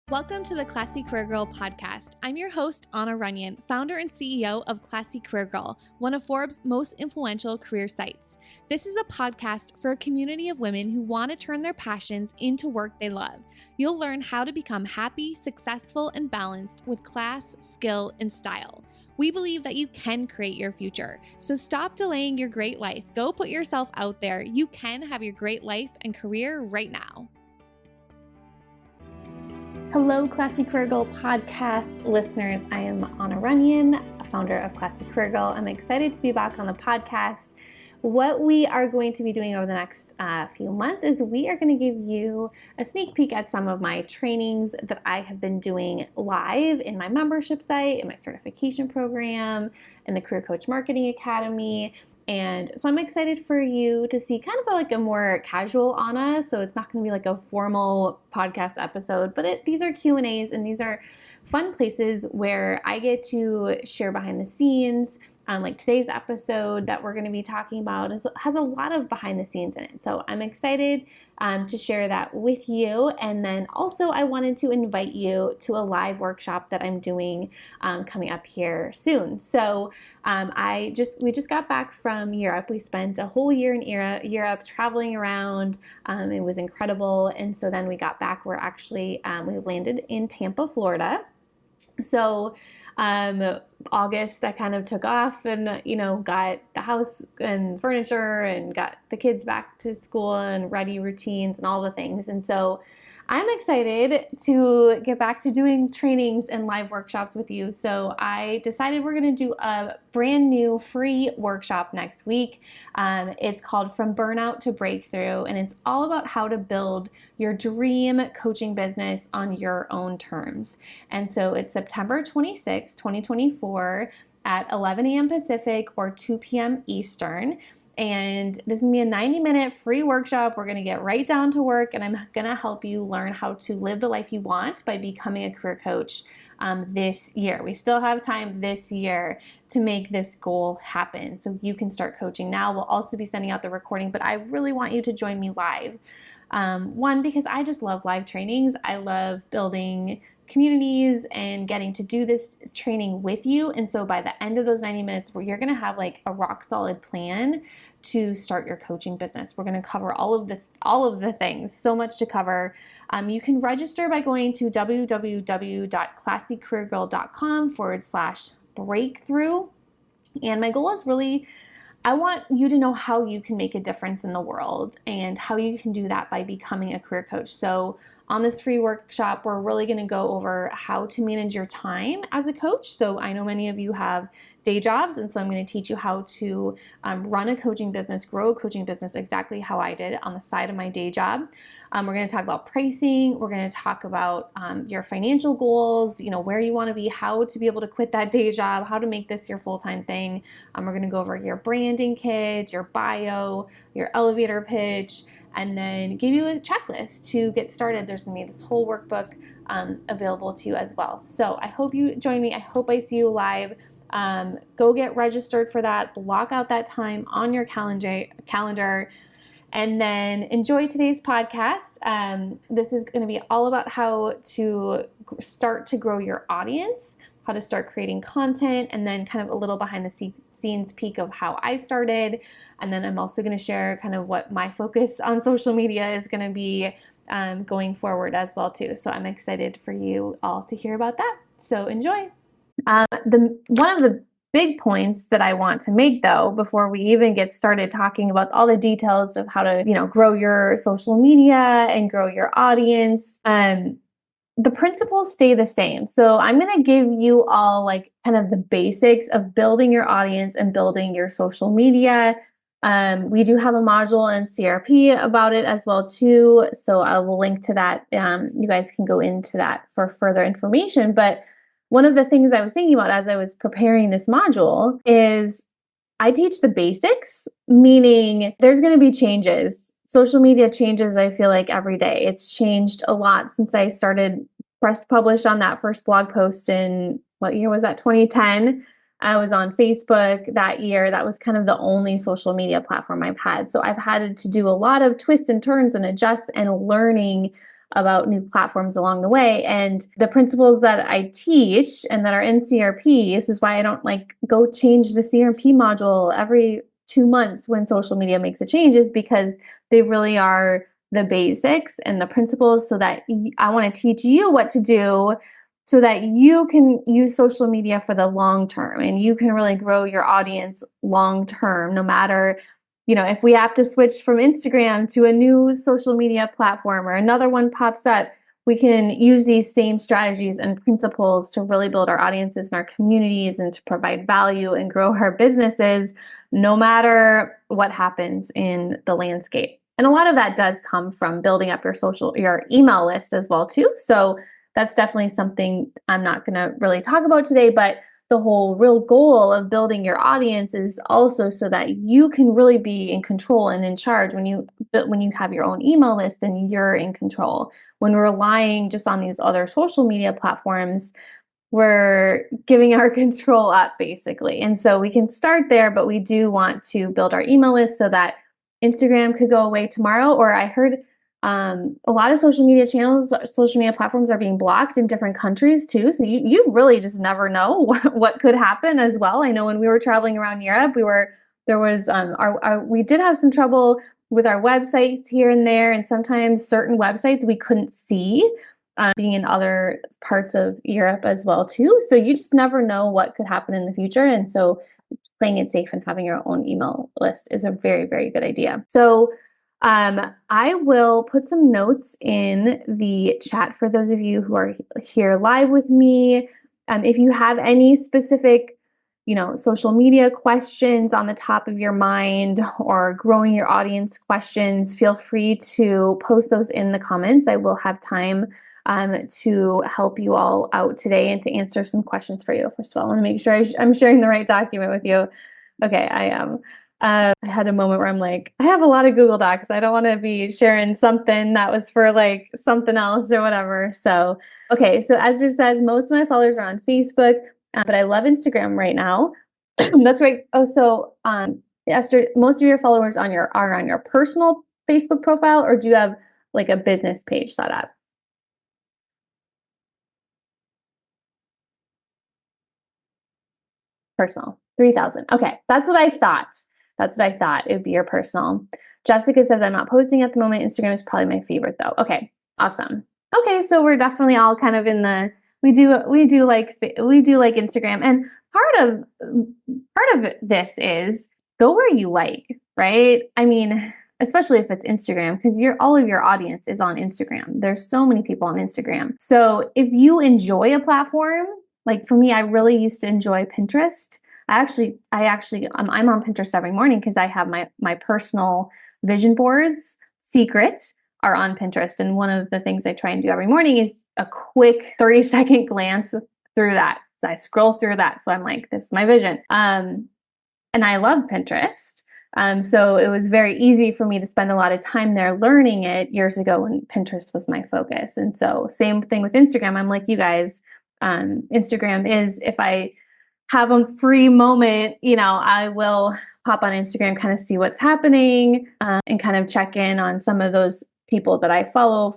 Welcome to the Classy Career Girl podcast. I'm your host, Anna Runyon, founder and CEO of Classy Career Girl, one of Forbes' most influential career sites. This is a podcast for a community of women who want to turn their passions into work they love. You'll learn how to become happy, successful, and balanced with class, skill, and style. We believe that you can create your future. So stop delaying your great life. Go put yourself out there. You can have your great life and career right now. Hello, Classy Career Girl podcast listeners. I am Anna Runyon, founder of Classy Career Girl. I'm excited to be back on the podcast. What we are going to be doing over the next few months is we are going to give you a sneak peek at some of my trainings that I have been doing live in my membership site, in my certification program, in the Career Coach Marketing Academy. And so I'm excited for you to see kind of like a more casual Anna. So it's not going to be like a formal podcast episode, but these are Q&As and these are fun places where I get to share behind the scenes. Like today's episode that we're going to be talking about has a lot of behind the scenes in it. So I'm excited to share that with you. And then also I wanted to invite you to a live workshop that I'm doing coming up here soon. So we just got back from Europe. We spent a whole year in Europe traveling around. It was incredible. And so then we got back. We landed in Tampa, Florida. So August, I kind of took off and, got the house and furniture and got the kids back to school and ready routines and all the things. And so I'm excited to get back to doing trainings and live workshops with you. So I decided we're going to do a brand new free workshop next week. It's called From Burnout to Breakthrough, and it's all about how to build your dream coaching business on your own terms. And so it's September 26, 2024 at 11 a.m. Pacific or 2 p.m. Eastern. And this is going to be a 90-minute free workshop. We're going to get right down to work, and I'm going to help you learn how to live the life you want by becoming a career coach this year. We still have time this year to make this goal happen, so you can start coaching now. We'll also be sending out the recording, but I really want you to join me live. One, because I just love live trainings. I love building communities and getting to do this training with you. And so by the end of those 90 minutes, you're going to have like a rock solid plan to start your coaching business. We're going to cover all of the things, so much to cover. You can register by going to www.classycareergirl.com/breakthrough. And my goal is really, I want you to know how you can make a difference in the world and how you can do that by becoming a career coach. So on this free workshop, we're really going to go over how to manage your time as a coach. So I know many of you have day jobs, and so I'm going to teach you how to run a coaching business, grow a coaching business exactly how I did on the side of my day job. We're going to talk about pricing. We're going to talk about your financial goals, where you want to be, how to be able to quit that day job, how to make this your full-time thing. We're going to go over your branding kit, your bio, your elevator pitch, and then give you a checklist to get started. There's going to be this whole workbook available to you as well. So I hope you join me. I hope I see you live. Go get registered for that. Block out that time on your calendar. And then enjoy today's podcast. This is going to be all about how to start to grow your audience, how to start creating content, and then kind of a little behind the scenes peek of how I started. And then I'm also going to share kind of what my focus on social media is going to be going forward as well too. So I'm excited for you all to hear about that. So enjoy. One of the big points that I want to make, though, before we even get started talking about all the details of how to, grow your social media and grow your audience, the principles stay the same. So I'm going to give you all like kind of the basics of building your audience and building your social media. We do have a module in CRP about it as well too. So I will link to that. You guys can go into that for further information. But one of the things I was thinking about as I was preparing this module is I teach the basics, meaning there's going to be changes. Social media changes, I feel like, every day. It's changed a lot since I started press published on that first blog post in, what year was that? 2010. I was on Facebook that year. That was kind of the only social media platform I've had. So I've had to do a lot of twists and turns and adjust and learning about new platforms along the way. And the principles that I teach and that are in CRP, this is why I don't like go change the CRP module every 2 months when social media makes a change, is because they really are the basics and the principles, so that I want to teach you what to do so that you can use social media for the long term and you can really grow your audience long term, no matter, if we have to switch from Instagram to a new social media platform or another one pops up, we can use these same strategies and principles to really build our audiences and our communities and to provide value and grow our businesses, no matter what happens in the landscape. And a lot of that does come from building up your email list as well too. So that's definitely something I'm not going to really talk about today, but the whole real goal of building your audience is also so that you can really be in control and in charge. When you have your own email list, then you're in control. When we're relying just on these other social media platforms, we're giving our control up basically. And so we can start there, but we do want to build our email list so that Instagram could go away tomorrow. Or I heard a lot of social media platforms are being blocked in different countries too. So you really just never know what could happen as well. I know when we were traveling around Europe, we did have some trouble with our websites here and there, and sometimes certain websites we couldn't see, being in other parts of Europe as well too. So you just never know what could happen in the future. And so playing it safe and having your own email list is a very, very good idea. So I will put some notes in the chat for those of you who are here live with me. If you have any specific, social media questions on the top of your mind or growing your audience questions, feel free to post those in the comments. I will have time to help you all out today and to answer some questions for you. First of all, I want to make sure I'm sharing the right document with you. Okay, I am. I had a moment where I'm like, I have a lot of Google Docs. I don't want to be sharing something that was for like something else or whatever. So, okay. So as you said, most of my followers are on Facebook, but I love Instagram right now. That's right. Oh, so Esther, most of your followers are on your personal Facebook profile, or do you have like a business page set up? Personal, 3,000. Okay, that's what I thought. It would be your personal. Jessica says, I'm not posting at the moment. Instagram is probably my favorite though. Okay, awesome. Okay, so we're definitely all kind of in the, we do like Instagram. And part of this is go where you like, right? I mean, especially if it's Instagram, because all of your audience is on Instagram. There's so many people on Instagram. So if you enjoy a platform, like for me, I really used to enjoy Pinterest. I'm on Pinterest every morning because I have my personal vision boards. Secrets are on Pinterest. And one of the things I try and do every morning is a quick 30-second glance through that. So I scroll through that. So I'm like, this is my vision. And I love Pinterest. So it was very easy for me to spend a lot of time there learning it years ago when Pinterest was my focus. And so same thing with Instagram. I'm like you guys, Instagram is, if I have a free moment, I will pop on Instagram, kind of see what's happening, and kind of check in on some of those people that I follow.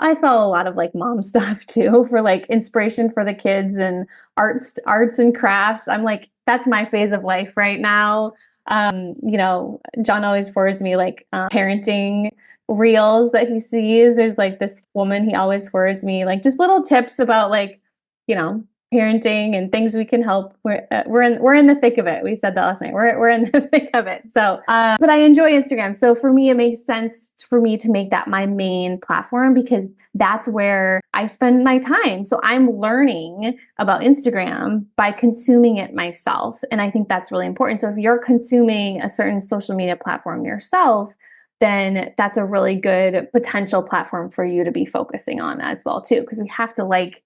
I follow a lot of like mom stuff too, for like inspiration for the kids and arts and crafts. I'm like, that's my phase of life right now. John always forwards me like parenting reels that he sees. There's like this woman, he always forwards me like just little tips about like, parenting and things we can help. We're in the thick of it. We said that last night. We're in the thick of it. So, but I enjoy Instagram. So for me, it makes sense for me to make that my main platform because that's where I spend my time. So I'm learning about Instagram by consuming it myself. And I think that's really important. So if you're consuming a certain social media platform yourself, then that's a really good potential platform for you to be focusing on as well too. Because we have to like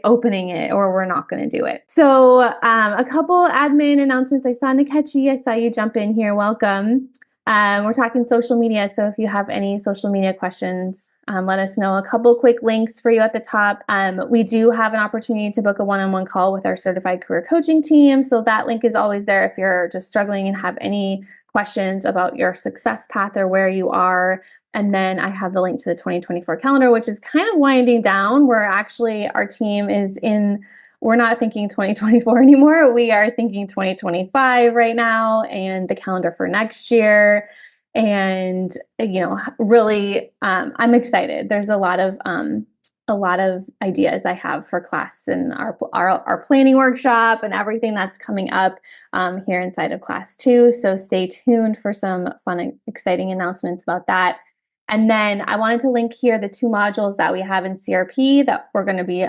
opening it or we're not going to do it. So a couple admin announcements. I saw Nikechi, I saw you jump in here. Welcome. We're talking social media. So if you have any social media questions, let us know. A couple quick links for you at the top. We do have an opportunity to book a one-on-one call with our certified career coaching team. So that link is always there if you're just struggling and have any questions about your success path or where you are. And then I have the link to the 2024 calendar, which is kind of winding down. Our team we're not thinking 2024 anymore. We are thinking 2025 right now, and the calendar for next year. And, really, I'm excited. There's a lot of ideas I have for class and our planning workshop and everything that's coming up here inside of class too. So stay tuned for some fun and exciting announcements about that. And then I wanted to link here the 2 modules that we have in CRP that we're going to be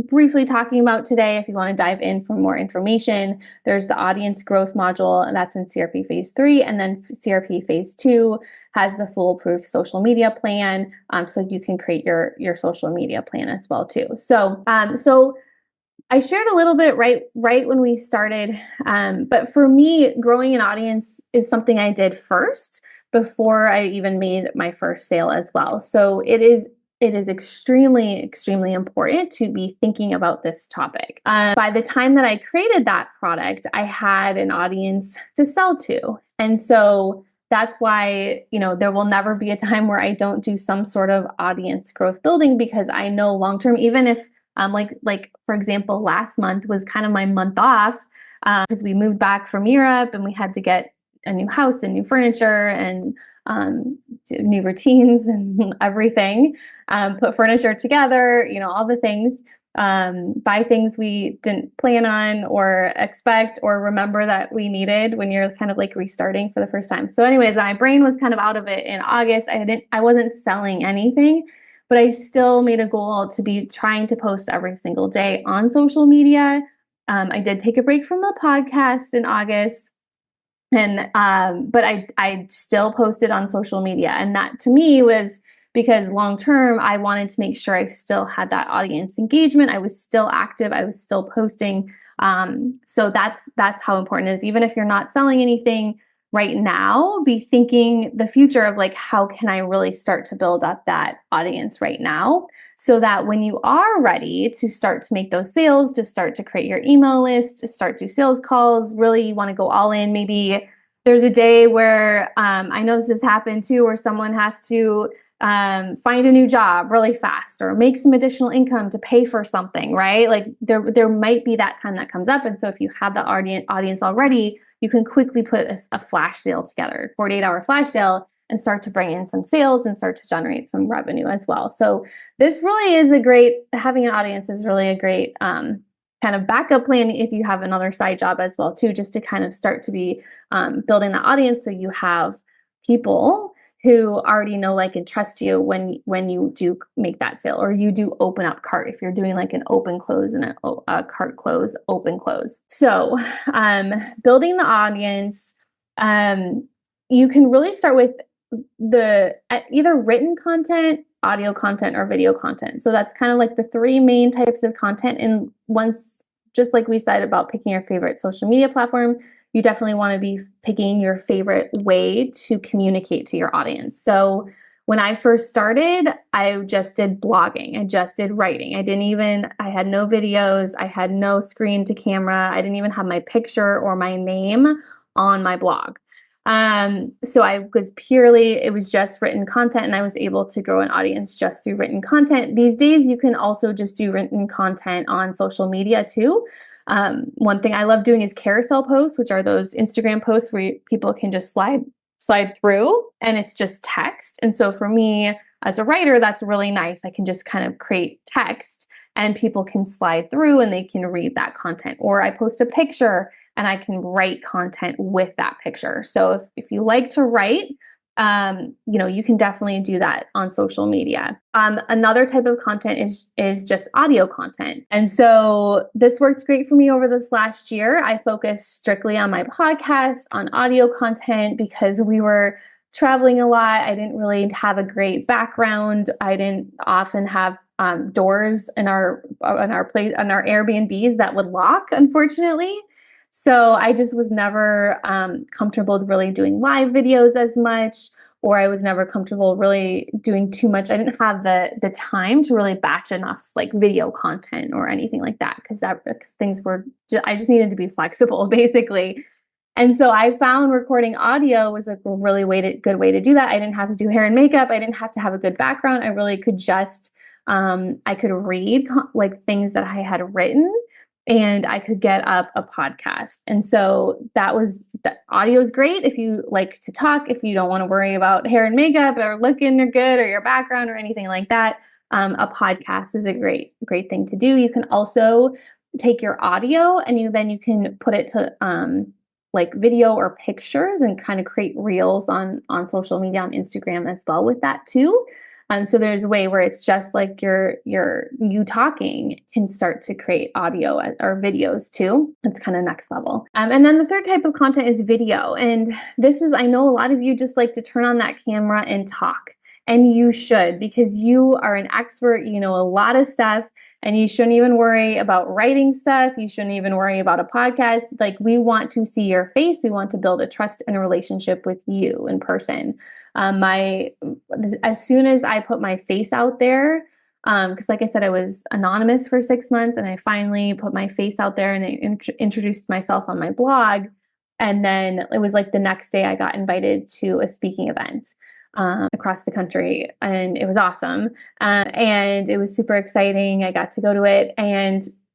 briefly talking about today. If you want to dive in for more information, there's the audience growth module, and that's in CRP phase 3, and then CRP phase 2 has the foolproof social media plan, so you can create your social media plan as well too. So I shared a little bit right when we started, but for me, growing an audience is something I did first before I even made my first sale as well. So it is extremely, extremely important to be thinking about this topic. By the time that I created that product, I had an audience to sell to. And so that's why, there will never be a time where I don't do some sort of audience growth building, because I know long-term, even if like for example, last month was kind of my month off because we moved back from Europe and we had to get a new house and new furniture and new routines and everything, put furniture together, all the things, buy things we didn't plan on or expect or remember that we needed when you're kind of like restarting for the first time. So anyways, my brain was kind of out of it in August. I wasn't selling anything, but I still made a goal to be trying to post every single day on social media. I did take a break from the podcast in August, and but I still posted on social media, and that to me was because long term I wanted to make sure I still had that audience engagement. I was still active. I was still posting. So that's how important it is. Even if you're not selling anything right now, be thinking the future of like, how can I really start to build up that audience right now, so that when you are ready to start to make those sales, to start to create your email list, to start do sales calls, really you want to go all in. Maybe there's a day where I know this has happened too, where someone has to find a new job really fast or make some additional income to pay for something, right? Like there might be that time that comes up. And so if you have the audience already, you can quickly put a flash sale together, 48-hour flash sale, and start to bring in some sales and start to generate some revenue as well. So this really is having an audience is really a great kind of backup plan if you have another side job as well too, just to kind of start to be building that audience, so you have people who already know, like, and trust you when you do make that sale, or you do open up cart, if you're doing like an open close and a cart close, open close. So building the audience, you can really start with the either written content, audio content, or video content. So that's kind of like the 3 main types of content. And once, just like we said about picking your favorite social media platform, you definitely want to be picking your favorite way to communicate to your audience. So when I first started, I just did blogging. I just did writing. I had no videos. I had no screen to camera. I didn't even have my picture or my name on my blog. So it was just written content, and I was able to grow an audience just through written content. These days, you can also just do written content on social media too. One thing I love doing is carousel posts, which are those Instagram posts where people can just slide through and it's just text. And so for me as a writer, that's really nice. I can just kind of create text and people can slide through and they can read that content. Or I post a picture and I can write content with that picture. So if you like to write, you can definitely do that on social media. Another type of content is just audio content. And so this worked great for me over this last year. I focused strictly on my podcast, on audio content, because we were traveling a lot. I didn't really have a great background. I didn't often have doors in our Airbnbs that would lock, unfortunately. So I just was never comfortable really doing live videos as much, or I was never comfortable really doing too much. I didn't have the time to really batch enough like video content or anything like that, because I just needed to be flexible basically. And so I found recording audio was a really good way to do that. I didn't have to do hair and makeup. I didn't have to have a good background. I really could just, I could read like things that I had written, and I could get up a podcast. And so the audio is great if you like to talk, if you don't want to worry about hair and makeup or looking good or your background or anything like that. A podcast is a great thing to do. You can also take your audio and you can put it to like video or pictures and kind of create reels on social media, on Instagram as well with that too. So there's a way where it's just like you talking can start to create audio or videos too. It's kind of next level. And then the third type of content is video. And this is, I know a lot of you just like to turn on that camera and talk. And you should, because you are an expert, you know a lot of stuff, and you shouldn't even worry about writing stuff. You shouldn't even worry about a podcast. Like, we want to see your face. We want to build a trust and a relationship with you in person. As soon as I put my face out there, because like I said, I was anonymous for 6 months, and I finally put my face out there and I introduced myself on my blog. And then it was like the next day I got invited to a speaking event across the country, and it was awesome. And it was super exciting. I got to go to it,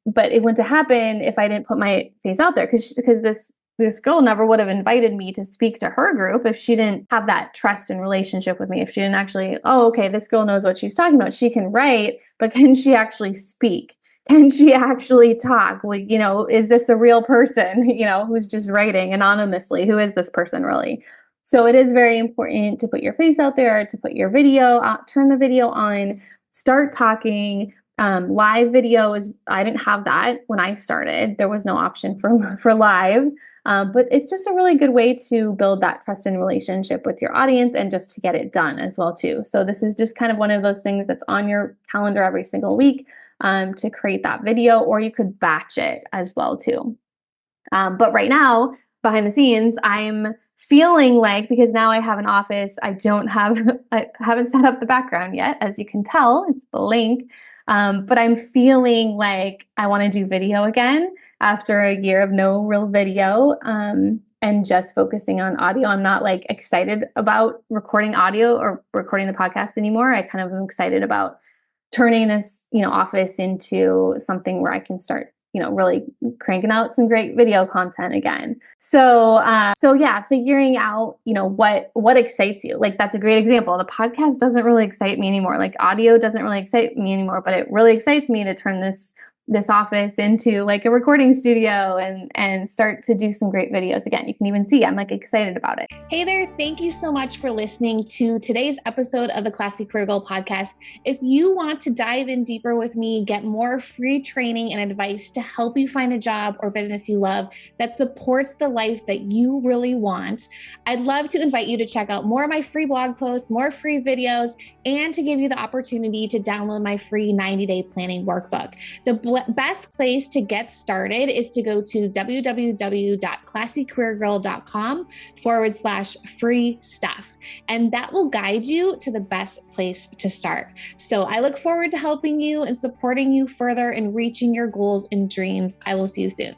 but it wouldn't happen if I didn't put my face out there, because this girl never would have invited me to speak to her group if she didn't have that trust and relationship with me. If she didn't actually, oh, okay, this girl knows what she's talking about. She can write, but can she actually speak? Can she actually talk? Well, is this a real person, who's just writing anonymously? Who is this person really? So it is very important to put your face out there, to put your video out, turn the video on, start talking. Live video I didn't have that when I started. There was no option for live. But it's just a really good way to build that trust and relationship with your audience, and just to get it done as well too. So this is just kind of one of those things that's on your calendar every single week to create that video, or you could batch it as well too. But right now, behind the scenes, I'm feeling like, because now I have an office, I haven't set up the background yet. As you can tell, it's blank. But I'm feeling like I want to do video again after a year of no real video, and just focusing on audio. I'm not like excited about recording audio or recording the podcast anymore. I kind of am excited about turning this, office into something where I can start, really cranking out some great video content again. So yeah, figuring out, what excites you. Like, that's a great example. The podcast doesn't really excite me anymore. Like, audio doesn't really excite me anymore, but it really excites me to turn this office into like a recording studio and start to do some great videos again. You can even see I'm like excited about it. Hey there, thank you so much for listening to today's episode of the Classy Career Girl podcast. If you want to dive in deeper with me, get more free training and advice to help you find a job or business you love that supports the life that you really want, I'd love to invite you to check out more of my free blog posts, more free videos, and to give you the opportunity to download my free 90-day planning workbook. The best place to get started is to go to www.classycareergirl.com/free stuff. And that will guide you to the best place to start. So I look forward to helping you and supporting you further in reaching your goals and dreams. I will see you soon.